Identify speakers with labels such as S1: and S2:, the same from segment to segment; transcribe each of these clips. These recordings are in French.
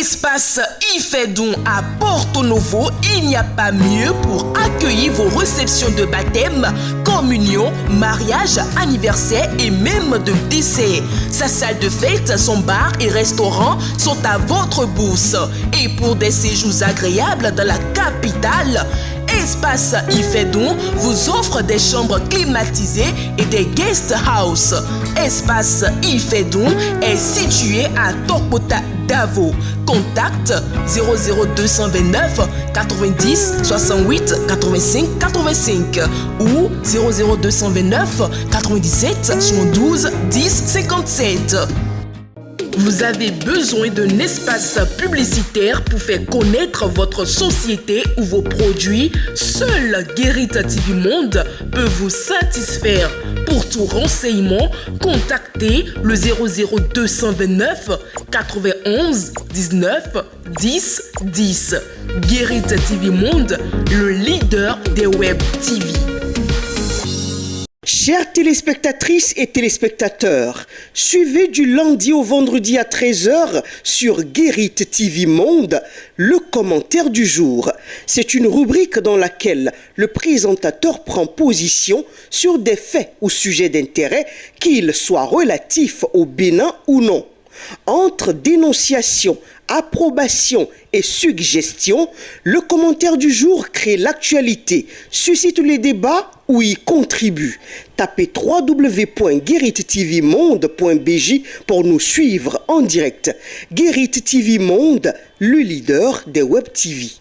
S1: Espace Ifedon à Porto Novo, il n'y a pas mieux pour accueillir vos réceptions de baptême, communion, mariage, anniversaire et même de décès. Sa salle de fête, son bar et restaurant sont à votre bourse. Et pour des séjours agréables dans la capitale, Espace Ifedon vous offre des chambres climatisées et des guest house. Espace Ifedon est situé à Tokota Davo. Contact 00229 90 68 85 85 ou 00229 97 72 10 57. Vous avez besoin d'un espace publicitaire pour faire connaître votre société ou vos produits? Seul Guérit TV Monde peut vous satisfaire. Pour tout renseignement, contactez le 00229 91 19 10 10. Guérit TV Monde, le leader des web TV.
S2: Chères téléspectatrices et téléspectateurs, suivez du lundi au vendredi à 13h sur Guérit TV Monde le commentaire du jour. C'est une rubrique dans laquelle le présentateur prend position sur des faits ou sujets d'intérêt, qu'ils soient relatifs au Bénin ou non. Entre dénonciation, approbation et suggestion, le commentaire du jour crée l'actualité, suscite les débats ou y contribue. Tapez www.gueritvmonde.bj pour nous suivre en direct. Guérit TV Monde, le leader des web TV.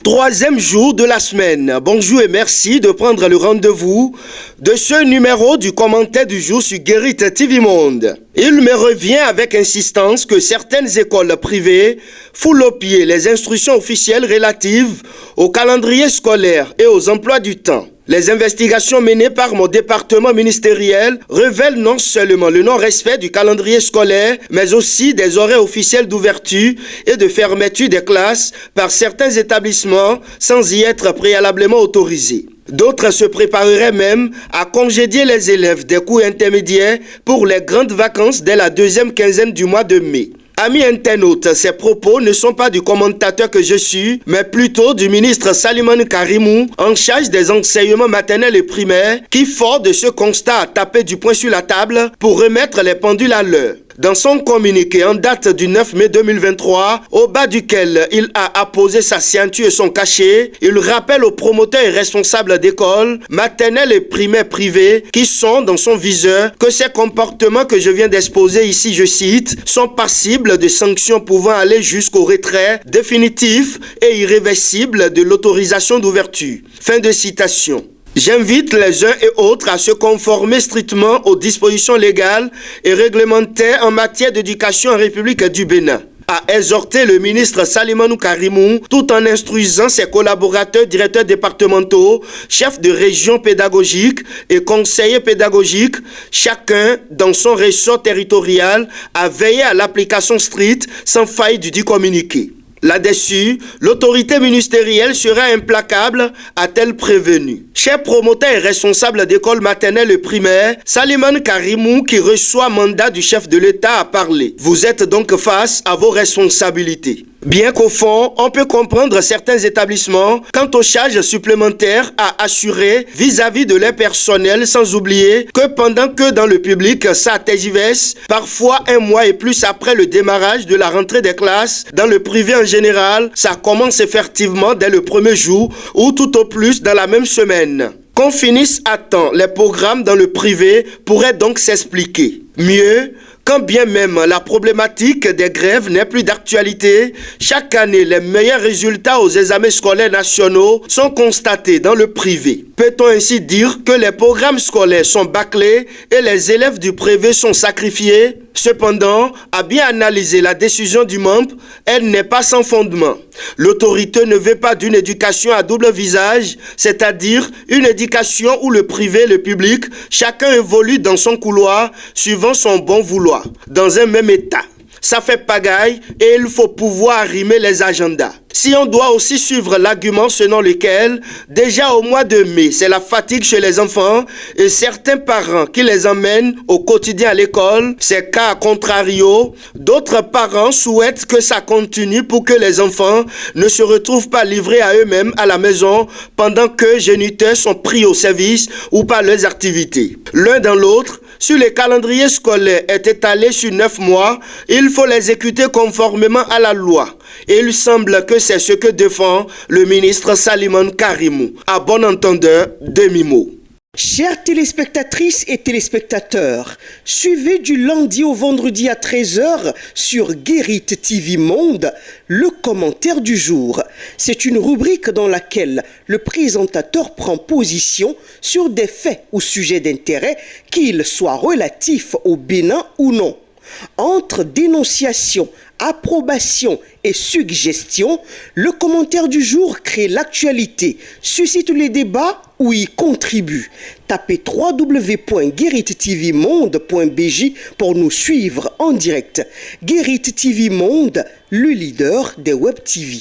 S3: Troisième jour de la semaine. Bonjour et merci de prendre le rendez-vous de ce numéro du commentaire du jour sur Guérit TV Monde. Il me revient avec insistance que certaines écoles privées foulent aux pieds les instructions officielles relatives au calendrier scolaire et aux emplois du temps. Les investigations menées par mon département ministériel révèlent non seulement le non-respect du calendrier scolaire, mais aussi des horaires officiels d'ouverture et de fermeture des classes par certains établissements sans y être préalablement autorisés. D'autres se prépareraient même à congédier les élèves des cours intermédiaires pour les grandes vacances dès la deuxième quinzaine du mois de mai. Amis internautes, ces propos ne sont pas du commentateur que je suis, mais plutôt du ministre Salimane Karimou, en charge des enseignements maternels et primaires, qui, fort de ce constat, a tapé du poing sur la table pour remettre les pendules à l'heure. Dans son communiqué en date du 9 mai 2023, au bas duquel il a apposé sa ceinture et son cachet, il rappelle aux promoteurs et responsables d'écoles, maternelles et primaires privées, qui sont dans son viseur, que ces comportements que je viens d'exposer ici, je cite, sont passibles de sanctions pouvant aller jusqu'au retrait définitif et irréversible de l'autorisation d'ouverture. Fin de citation. J'invite les uns et autres à se conformer strictement aux dispositions légales et réglementaires en matière d'éducation en République du Bénin, a exhorté le ministre Salimane Karimou tout en instruisant ses collaborateurs directeurs départementaux, chefs de région pédagogique et conseillers pédagogiques, chacun dans son ressort territorial, à veiller à l'application stricte sans faille du dit communiqué. Là-dessus, l'autorité ministérielle sera implacable, a-t-elle prévenu. Chers promoteurs et responsables d'écoles maternelles et primaires, Salimane Karimou, qui reçoit mandat du chef de l'État, a parlé. Vous êtes donc face à vos responsabilités. Bien qu'au fond, on peut comprendre certains établissements quant aux charges supplémentaires à assurer vis-à-vis de leur personnel, sans oublier que pendant que dans le public, ça tergiverse, parfois un mois et plus après le démarrage de la rentrée des classes, dans le privé en général, ça commence effectivement dès le premier jour ou tout au plus dans la même semaine. Qu'on finisse à temps les programmes dans le privé pourrait donc s'expliquer. Mieux, quand bien même la problématique des grèves n'est plus d'actualité, chaque année, les meilleurs résultats aux examens scolaires nationaux sont constatés dans le privé. Peut-on ainsi dire que les programmes scolaires sont bâclés et les élèves du privé sont sacrifiés? Cependant, à bien analyser la décision du membre, elle n'est pas sans fondement. L'autorité ne veut pas d'une éducation à double visage, c'est-à-dire une éducation où le privé et le public, chacun évolue dans son couloir, suivant son bon vouloir, dans un même état. Ça fait pagaille et il faut pouvoir arrimer les agendas. Si on doit aussi suivre l'argument selon lequel, déjà au mois de mai, c'est la fatigue chez les enfants et certains parents qui les emmènent au quotidien à l'école, c'est qu'à contrario, d'autres parents souhaitent que ça continue pour que les enfants ne se retrouvent pas livrés à eux-mêmes à la maison pendant que géniteurs sont pris au service ou par leurs activités. L'un dans l'autre, si le calendrier scolaire est étalé sur 9 mois, il faut l'exécuter conformément à la loi. Et il semble que c'est ce que défend le ministre Salimane Karimou, à bon entendeur demi-mot.
S2: Chères téléspectatrices et téléspectateurs, suivez du lundi au vendredi à 13h sur Guérit TV Monde le commentaire du jour. C'est une rubrique dans laquelle le présentateur prend position sur des faits ou sujets d'intérêt, qu'ils soient relatifs au Bénin ou non. Entre dénonciation, approbation et suggestion, le commentaire du jour crée l'actualité, suscite les débats ou y contribue. Tapez www.guerittevmonde.bj pour nous suivre en direct. Guérit TV Monde, le leader des Web TV.